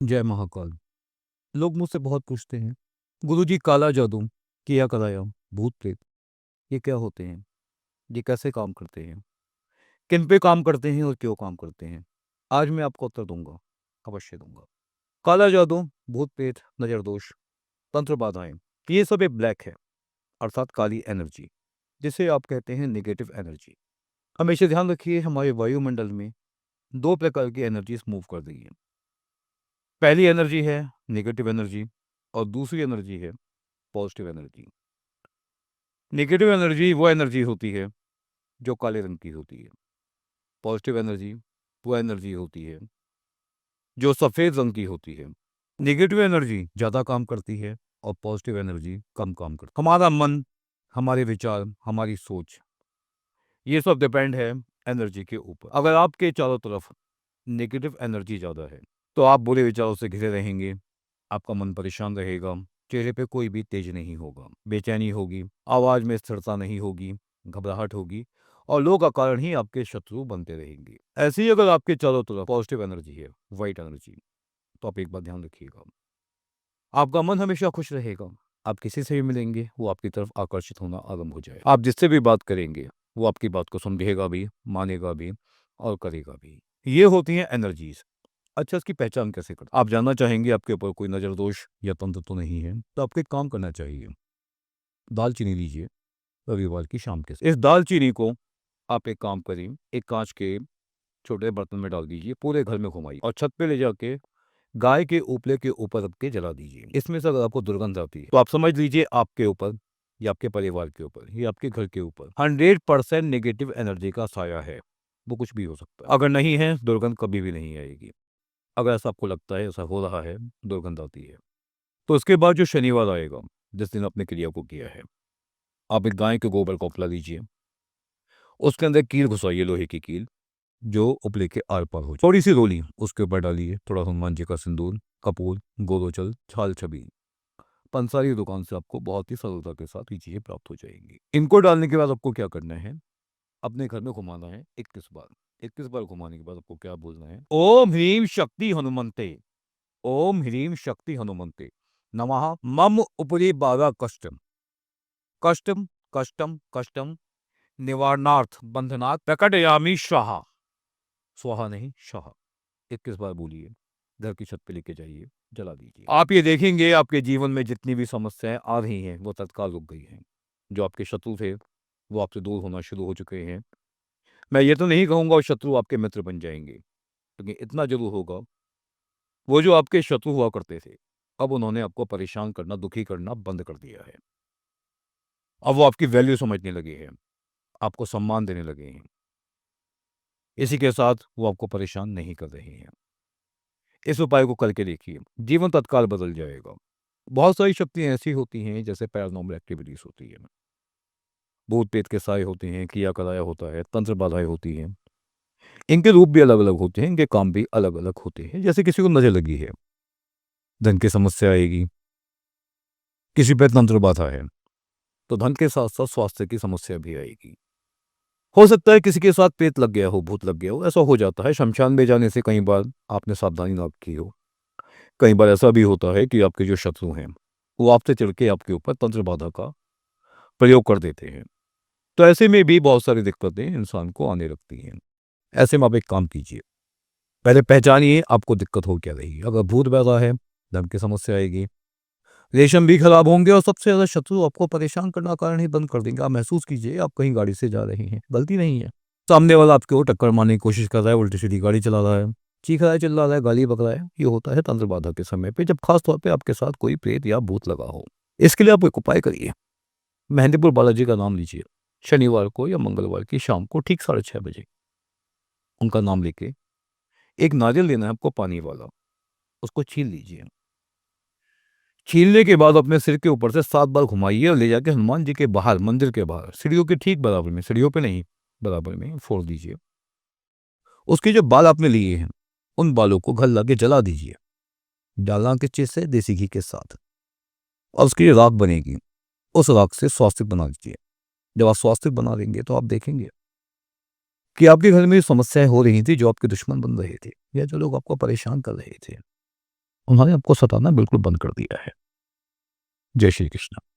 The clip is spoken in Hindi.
जय महाकाल। लोग मुझसे बहुत पूछते हैं, गुरुजी काला जादू किया कराया, भूत प्रेत ये क्या होते हैं? ये कैसे काम करते हैं? किन पे काम करते हैं और क्यों काम करते हैं? आज मैं आपको उत्तर दूंगा, अवश्य दूंगा। काला जादू, भूत प्रेत, नजर दोष, तंत्र बाधाएं, ये सब एक ब्लैक है, अर्थात काली एनर्जी, जिसे आप कहते हैं नेगेटिव एनर्जी। हमेशा ध्यान रखिए, हमारे वायुमंडल में दो प्रकार की एनर्जीज मूव कर रही है। पहली एनर्जी है नेगेटिव एनर्जी और दूसरी एनर्जी है पॉजिटिव एनर्जी। नेगेटिव एनर्जी वो एनर्जी होती है जो काले रंग की होती है। पॉजिटिव एनर्जी वो एनर्जी होती है जो सफ़ेद रंग की होती है। नेगेटिव एनर्जी ज़्यादा काम करती है और पॉजिटिव एनर्जी कम काम करती है। हमारा मन, हमारे विचार, हमारी सोच, ये सब डिपेंड है एनर्जी के ऊपर। अगर आपके चारों तरफ नेगेटिव एनर्जी ज़्यादा है तो आप बुरे विचारों से घिरे रहेंगे, आपका मन परेशान रहेगा, चेहरे पे कोई भी तेज नहीं होगा, बेचैनी होगी, आवाज में स्थिरता नहीं होगी, घबराहट होगी और लोग अकारण ही आपके शत्रु बनते रहेंगे। ऐसे ही अगर आपके चारों तरफ पॉजिटिव एनर्जी है, वाइट एनर्जी, तो आप एक बात ध्यान रखिएगा, आपका मन हमेशा खुश रहेगा। आप किसी से भी मिलेंगे वो आपकी तरफ आकर्षित होना आरंभ हो जाए। आप जिससे भी बात करेंगे वो आपकी बात को समझेगा भी, मानेगा भी और करेगा भी। ये होती हैं एनर्जीज। अच्छा, इसकी पहचान कैसे करें? आप जानना चाहेंगे आपके ऊपर कोई नज़र दोष या तंत्र तो नहीं है, तो आपको एक काम करना चाहिए। दालचीनी लीजिए, रविवार की शाम के समय। इस दालचीनी को आप एक काम करिए, एक कांच के छोटे बर्तन में डाल दीजिए, पूरे घर में घुमाइए और छत पे ले जाके गाय के उपले के ऊपर रख के जला दीजिए। इसमें से अगर आपको दुर्गंध आती है तो आप समझ लीजिए आपके ऊपर या आपके परिवार के ऊपर या आपके घर के ऊपर 100% नेगेटिव एनर्जी का साया है। वो कुछ भी हो सकता है। अगर नहीं है, दुर्गंध कभी भी नहीं आएगी। अगर ऐसा आपको लगता है, ऐसा हो रहा है, दुर्गंध आती है, तो उसके बाद जो शनिवार आएगा, जिस दिन आपने क्रिया को किया है, आप एक गाय के गोबर का उपला लीजिए, उसके अंदर कील घुसाइए, लोहे की कील, जो उपले के आर पार हो जाए। थोड़ी सी रोली उसके ऊपर डालिए, थोड़ा हनुमान जी का सिंदूर, कपूर, गोरोचल, छाल छबील। पंसारी दुकान से आपको बहुत ही सरलता के साथ ये चीजें प्राप्त हो जाएंगी। इनको डालने के बाद आपको क्या करना है, अपने घर में घुमाना है 21 बार। 21 बार घुमाने के बाद आपको क्या बोलना है, ओम ह्रीम शक्ति हनुमंते, ओम ह्रीम शक्ति हनुमंते नमः, मम उपरि बाधा कष्टम, कष्टम कष्टम कष्टम निवारणार्थ बंधनात् प्रकटयामि स्वाहा। स्वाहा नहीं, स्वाहा। 21 बार बोलिए, घर की छत पे लेके जाइए, जला दीजिए। आप ये देखेंगे आपके जीवन में जितनी भी समस्याएं आ रही हैं वो तत्काल रुक गई हैं। जो आपके शत्रु थे वो आपसे दूर होना शुरू हो चुके हैं। मैं ये तो नहीं कहूंगा वो शत्रु आपके मित्र बन जाएंगे, लेकिन इतना जरूर होगा, वो जो आपके शत्रु हुआ करते थे, अब उन्होंने आपको परेशान करना, दुखी करना बंद कर दिया है। अब वो आपकी वैल्यू समझने लगे हैं, आपको सम्मान देने लगे हैं। इसी के साथ वो आपको परेशान नहीं कर रहे हैं। इस उपाय को करके देखिए, जीवन तत्काल बदल जाएगा। बहुत सारी शक्तियाँ ऐसी होती हैं जैसे पैरानॉर्मल एक्टिविटीज़ होती है, भूत प्रेत के साए होते हैं, किया कराया होता है, तंत्र बाधाएँ होती हैं। इनके रूप भी अलग-अलग होते हैं, इनके काम भी अलग-अलग होते हैं। जैसे किसी को नज़र लगी है, धन की समस्या आएगी, किसी पे तंत्र बाधा है, तो धन के साथ-साथ स्वास्थ्य की समस्या भी आएगी। हो सकता है किसी के साथ प्रेत लग गया हो, भूत लग गया हो, ऐसा हो जाता है। शमशान में जाने से कई बार आपने सावधानी ना की हो। कई बार ऐसा भी होता है कि आपके जो शत्रु हैं, वो आपसे चिढ़ के आपके ऊपर तंत्र बाधा का प्रयोग कर देते हैं। तो ऐसे में भी बहुत सारी दिक्कतें इंसान को आने लगती हैं। ऐसे में आप एक काम कीजिए, पहले पहचानिए आपको दिक्कत हो क्या रही है। अगर भूत बैठा है, धन की समस्या आएगी, रेशम भी खराब होंगे और सबसे ज़्यादा शत्रु आपको परेशान करना कारण ही बंद कर देंगे। आप महसूस कीजिए आप कहीं गाड़ी से जा रहे हैं, गलती नहीं है, सामने वाला आपके ओर टक्कर मारने की कोशिश कर रहा है, उल्टी सीधी गाड़ी चला रहा है, चीख रहा है, चिल्ला रहा है, गाली बक रहा है। ये होता है तंत्र बाधा के समय पे, जब खास तौर पे आपके साथ कोई प्रेत या भूत लगा हो। इसके लिए आप एक उपाय करिए, मेहंदीपुर बालाजी का नाम लीजिए, शनिवार को या मंगलवार की शाम को ठीक 6:30 बजे उनका नाम लेके एक नारियल लेना है आपको पानी वाला, उसको छील लीजिए। छीलने के बाद अपने सिर के ऊपर से 7 बार घुमाइए और ले जाके हनुमान जी के बाहर, मंदिर के बाहर, सीढ़ियों के ठीक बराबर में, सीढ़ियों पे नहीं, बराबर में फोड़ दीजिए। उसके जो बाल आपने लिए हैं, उन बालों को घर लाके जला दीजिए, डालना किस चीज से, देसी घी के साथ। और उसकी जो राख बनेगी, उस राख से स्वास्तिक बना दीजिए। जब आप स्वास्तिक बना देंगे तो आप देखेंगे कि आपके घर में समस्याएं हो रही थी, जो आपके दुश्मन बन रहे थे या जो लोग आपको परेशान कर रहे थे, उन्होंने आपको सताना बिल्कुल बंद कर दिया है। जय श्री कृष्ण।